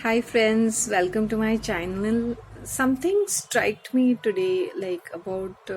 Hi friends, welcome to my channel. Something struck me today like about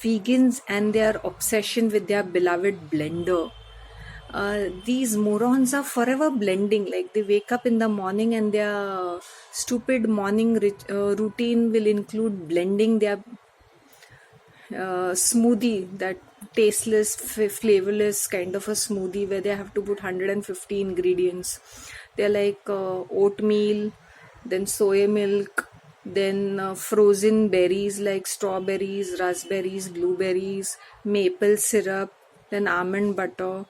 vegans and their obsession with their beloved blender. These morons are forever blending. Like they wake up in the morning and their stupid morning routine will include blending their smoothie, that tasteless, flavorless kind of a smoothie where they have to put 150 ingredients. They're like oatmeal, then soy milk, then frozen berries like strawberries, raspberries, blueberries, maple syrup, then almond butter.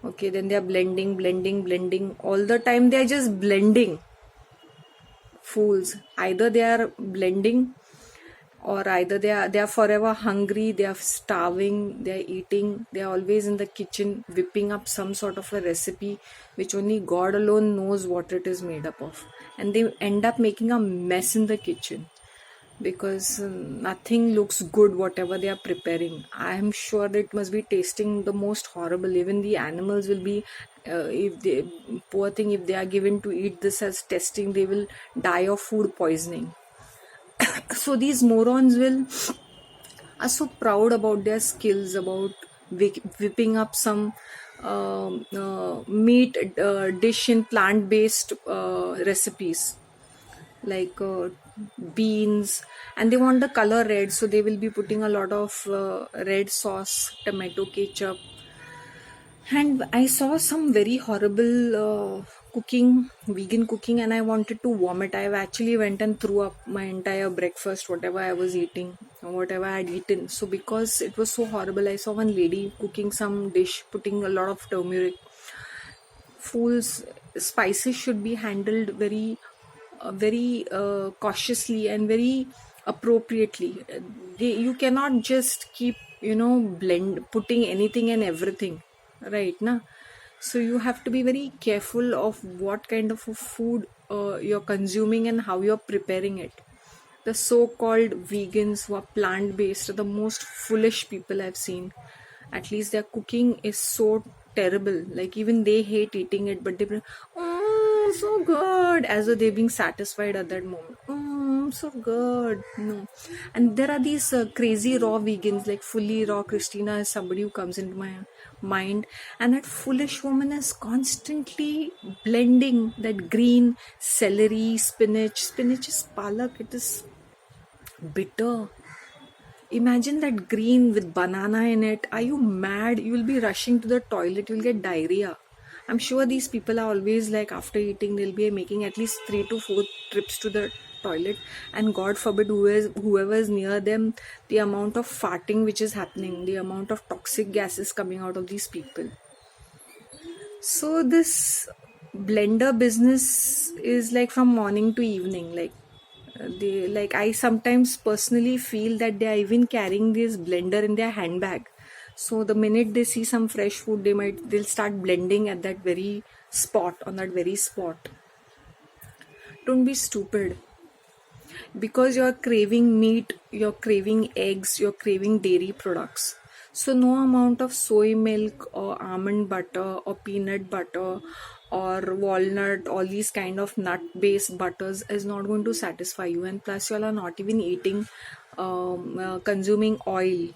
Okay, then they're blending. All the time they're just blending. Fools. Either they are blending or either they are forever hungry, they are starving, they are eating, they are always in the kitchen whipping up some sort of a recipe which only God alone knows what it is made up of, and they end up making a mess in the kitchen because nothing looks good whatever they are preparing. I am sure that it must be tasting the most horrible. Even the animals will be if they, poor thing, if they are given to eat this as testing, they will die of food poisoning. So these morons will are so proud about their skills, about whipping up some meat dish in plant-based recipes like beans, and they want the color red, so they will be putting a lot of red sauce, tomato ketchup, and I saw some very horrible vegan cooking, and I wanted to vomit. I actually went and threw up my entire breakfast, whatever I was eating, whatever I had eaten. So because it was so horrible, I saw one lady cooking some dish, putting a lot of turmeric. Fools, spices should be handled very cautiously and very appropriately. You cannot just keep putting anything and everything, right? Na, so you have to be very careful of what kind of a food you're consuming and how you're preparing it. The so-called vegans who are plant-based are the most foolish people I've seen. At least their cooking is so terrible. Like even they hate eating it, but they bring, oh, so good, as though they're being satisfied at that moment. So good. No. And there are these crazy raw vegans, like fully raw. Christina is somebody who comes into my mind, and that foolish woman is constantly blending that green celery, spinach. Spinach is palak. It is bitter. Imagine that green with banana in it. Are you mad? You will be rushing to the toilet. You'll get diarrhea. I'm sure these people are always like, after eating, they'll be making at least 3 to 4 trips to the toilet. And God forbid, whoever is near them, the amount of farting which is happening, the amount of toxic gases coming out of these people. So this blender business is like from morning to evening. I sometimes personally feel that they are even carrying this blender in their handbag. So the minute they see some fresh food, they'll start blending at that very spot, on that very spot. Don't be stupid. Because you're craving meat, you're craving eggs, you're craving dairy products. So no amount of soy milk or almond butter or peanut butter or walnut, all these kind of nut based butters is not going to satisfy you. And plus you all are not even eating consuming oil.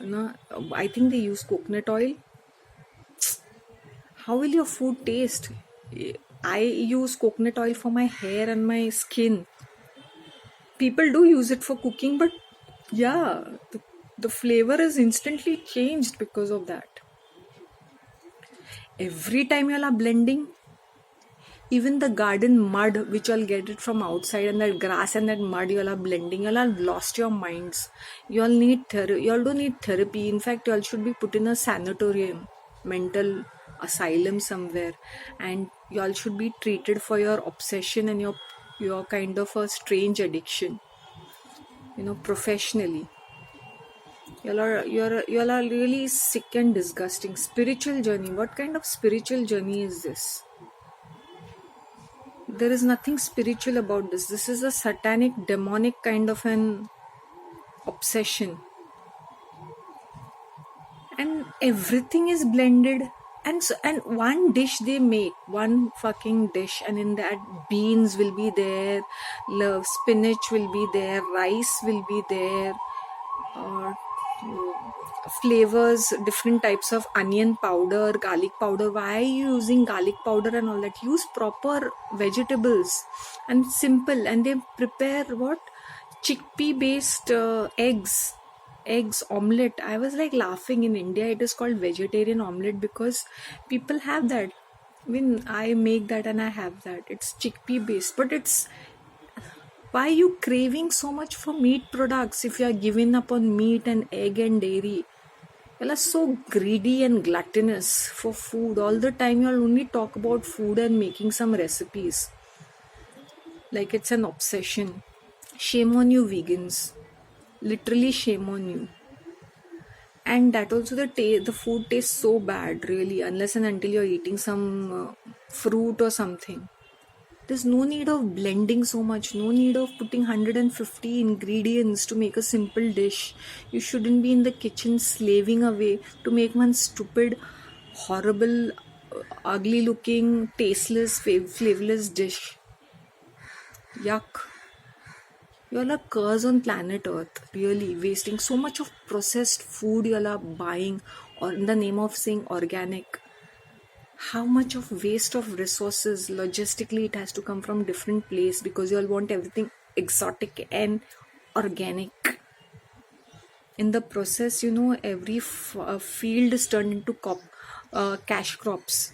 No, I think they use coconut oil. How will your food taste? I use coconut oil for my hair and my skin. People do use it for cooking, but yeah, the flavor is instantly changed because of that. Every time you are blending, even the garden mud which you'll get it from outside, and that grass and that mud you all are blending, you all have lost your minds. You all need you all don't need therapy. In fact, you all should be put in a sanatorium, mental asylum somewhere, and you all should be treated for your obsession and your kind of a strange addiction, professionally. You all are really sick and disgusting. Spiritual journey. What kind of spiritual journey is this? There is nothing spiritual about this. This is a satanic, demonic kind of an obsession. And everything is blended. And one dish they make, one fucking dish, and in that beans will be there, love spinach will be there, rice will be there, or flavors, different types of onion powder, garlic powder. Why are you using garlic powder and all that? Use proper vegetables and simple. And they prepare what? Chickpea based eggs omelette. I was like laughing. In India it is called vegetarian omelette because people have that. I mean, I make that and I have that. It's chickpea based, but it's, why are you craving so much for meat products if you are giving up on meat and egg and dairy? You are so greedy and gluttonous for food. All the time you'll only talk about food and making some recipes. Like it's an obsession. Shame on you, vegans. Literally shame on you. And that also, the food tastes so bad, really, unless and until you're eating some fruit or something. There's no need of blending so much, no need of putting 150 ingredients to make a simple dish. You shouldn't be in the kitchen slaving away to make one stupid, horrible, ugly looking, tasteless, flavorless dish. Yuck. Y'all are curse on planet Earth, really, wasting so much of processed food y'all are buying, or in the name of saying organic. How much of waste of resources logistically it has to come from different place because you all want everything exotic and organic. In the process, every field is turned into cash crops.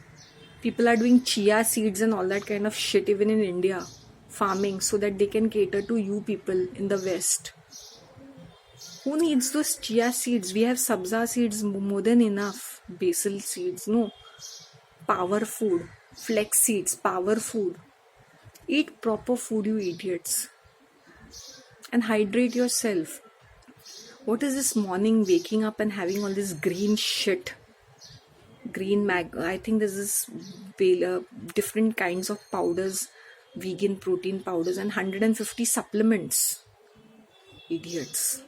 People are doing chia seeds and all that kind of shit even in India, farming, so that they can cater to you people in the West. Who needs those chia seeds? We have sabza seeds more than enough. Basil seeds, no. Power food, flex seeds, power food. Eat proper food, you idiots. And hydrate yourself. What is this morning waking up and having all this green shit? I think this is different kinds of powders, vegan protein powders, and 150 supplements. Idiots.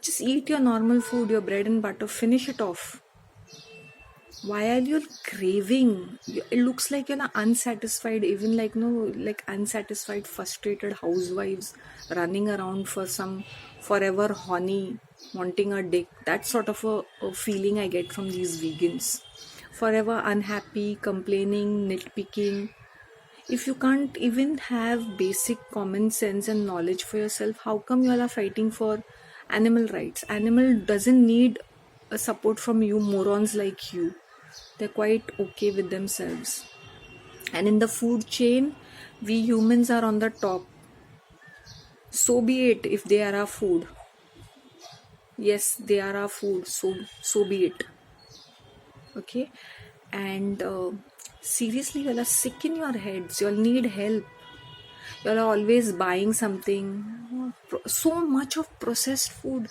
Just eat your normal food, your bread and butter, finish it off. Why are you craving? It looks like you're unsatisfied, even like unsatisfied, frustrated housewives running around for some forever honey, wanting a dick. That sort of a feeling I get from these vegans. Forever unhappy, complaining, nitpicking. If you can't even have basic common sense and knowledge for yourself, how come you all are fighting for animal rights? Animal doesn't need a support from you morons like you. They're quite okay with themselves. And in the food chain, we humans are on the top. So be it if they are our food. Yes, they are our food. So be it. Okay? And seriously, you all are sick in your heads. You all need help. You all are always buying something. So much of processed food.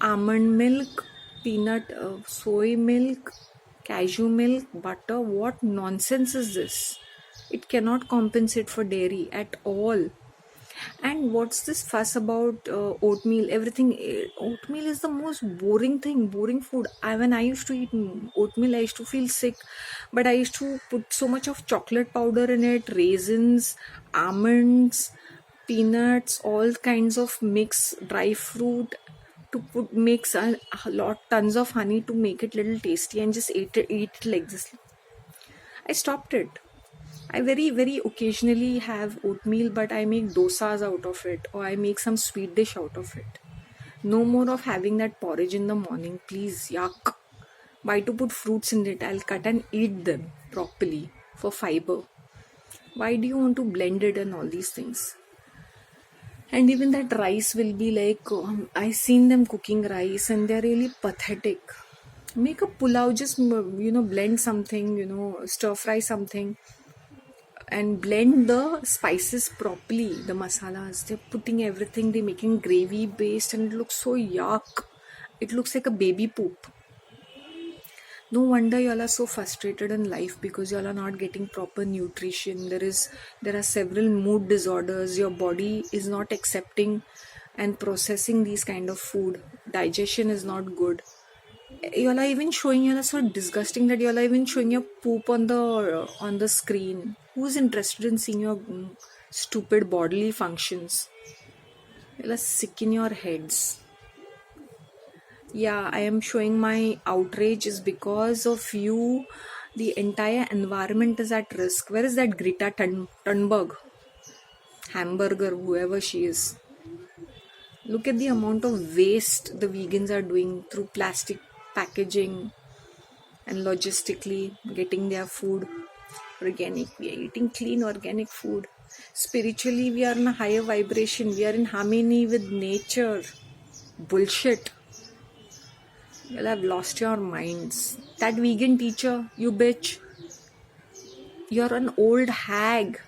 Almond milk, peanut, soy milk, cashew milk, butter. What nonsense is this? It cannot compensate for dairy at all. And what's this fuss about oatmeal? Everything. Oatmeal is the most boring thing, boring food. When I used to eat oatmeal, I used to feel sick. But I used to put so much of chocolate powder in it, raisins, almonds, peanuts, all kinds of mix, dry fruit, to mix a lot, tons of honey to make it little tasty, and just eat it like this. I stopped it. I very, very occasionally have oatmeal, but I make dosas out of it, or I make some sweet dish out of it. No more of having that porridge in the morning, please. Yuck. Why to put fruits in it? I'll cut and eat them properly for fiber. Why do you want to blend it and all these things? And even that rice will be like, I seen them cooking rice and they're really pathetic. Make a pulao, just, blend something, stir fry something and blend the spices properly, the masalas. They're putting everything, they're making gravy based and it looks so yuck. It looks like a baby poop. No wonder y'all are so frustrated in life because y'all are not getting proper nutrition. There are several mood disorders. Your body is not accepting and processing these kind of food. Digestion is not good. Y'all are even showing, y'all are so disgusting that y'all are even showing your poop on the screen. Who's interested in seeing your stupid bodily functions? Y'all are sick in your heads. Yeah, I am showing my outrage is because of you. The entire environment is at risk. Where is that Greta Thunberg? Hamburger, whoever she is. Look at the amount of waste the vegans are doing through plastic packaging and logistically getting their food organic. We are eating clean organic food. Spiritually, we are in a higher vibration. We are in harmony with nature. Bullshit. Well, I've lost your minds. That vegan teacher, you bitch. You're an old hag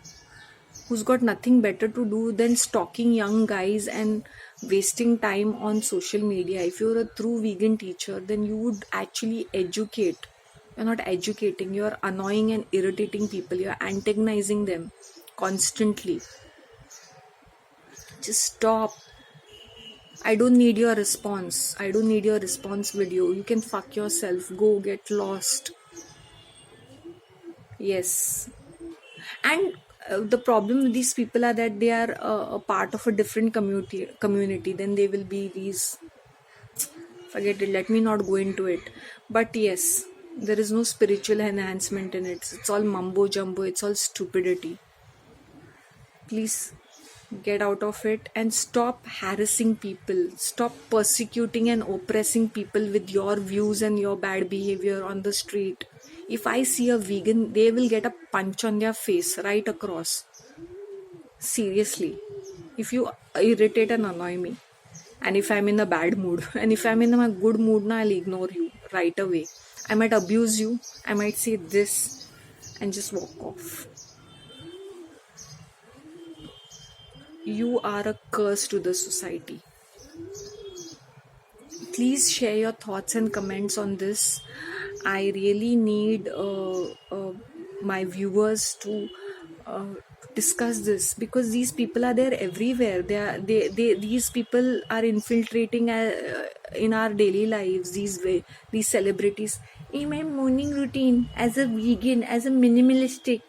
who's got nothing better to do than stalking young guys and wasting time on social media. If you're a true vegan teacher, then you would actually educate. You're not educating, you're annoying and irritating people, you're antagonizing them constantly. Just stop. I don't need your response. I don't need your response video. You can fuck yourself. Go get lost. Yes. And the problem with these people are that they are a part of a different community. Then they will be these, forget it, let me not go into it. But yes, there is no spiritual enhancement in it. It's all mumbo jumbo, it's all stupidity. Please get out of it and stop harassing people. Stop persecuting and oppressing people with your views and your bad behavior on the street. If I see a vegan, they will get a punch on their face right across. Seriously. If you irritate and annoy me, and if I'm in a bad mood, and if I'm in a good mood, now I'll ignore you right away. I might abuse you, I might say this and just walk off. You are a curse to the society. Please share your thoughts and comments on this. I really need my viewers to discuss this, because these people are there everywhere. These people are infiltrating in our daily lives. These celebrities. In my morning routine, as a vegan, as a minimalistic,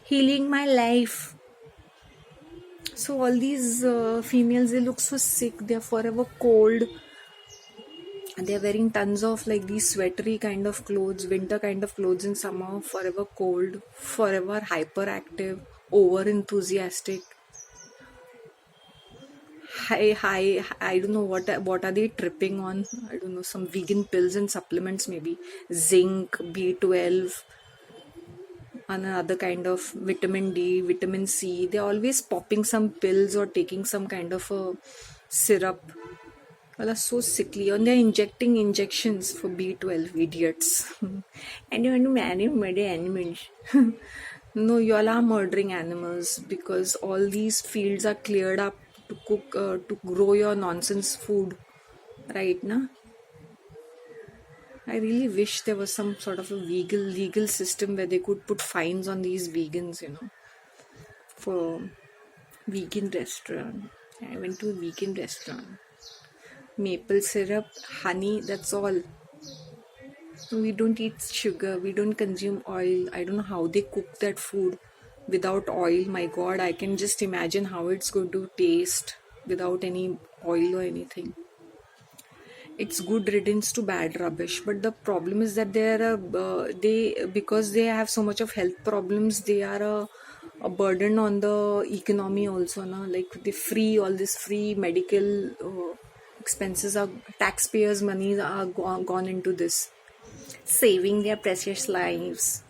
healing my life. So all these females, they look so sick. They're forever cold. They're wearing tons of like these sweatery kind of clothes, winter kind of clothes in summer, forever cold, forever hyperactive, over enthusiastic. I don't know what are they tripping on. I don't know, some vegan pills and supplements, maybe zinc, B12, and another kind of vitamin D, vitamin C. They're always popping some pills or taking some kind of a syrup. Well, are so sickly, and they're injecting injections for B12, idiots. And you want to murder animals. No, you all are murdering animals, because all these fields are cleared up to cook, to grow your nonsense food, right? Na? I really wish there was some sort of a legal system where they could put fines on these vegans, for vegan restaurant. I went to a vegan restaurant. Maple syrup, honey, that's all. We don't eat sugar, we don't consume oil. I don't know how they cook that food without oil. My god, I can just imagine how it's going to taste without any oil or anything. It's good riddance to bad rubbish, but the problem is that because they have so much of health problems, they are a burden on the economy also. Like all this free medical expenses, are taxpayers' money are gone into this, saving their precious lives.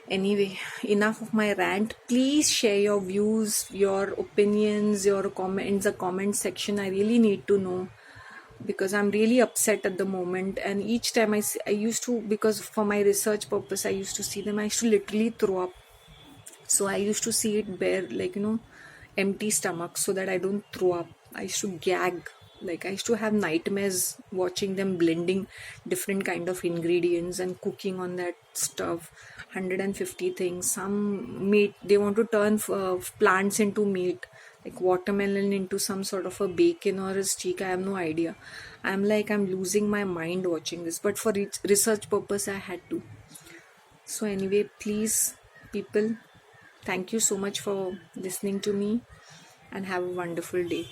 Anyway, enough of my rant. Please share your views, your opinions, your comments, the comment section. I really need to know, because I'm really upset at the moment. And each time I used to, because for my research purpose, I used to see them, I used to literally throw up. So I used to see it bare, like, empty stomach, so that I don't throw up. I used to gag Like I used to have nightmares watching them blending different kind of ingredients and cooking on that stuff. 150 things. Some meat, they want to turn plants into meat, like watermelon into some sort of a bacon or a steak. I have no idea. I'm like, I'm losing my mind watching this, but for research purpose I had to. So anyway, please, people, thank you so much for listening to me, and have a wonderful day.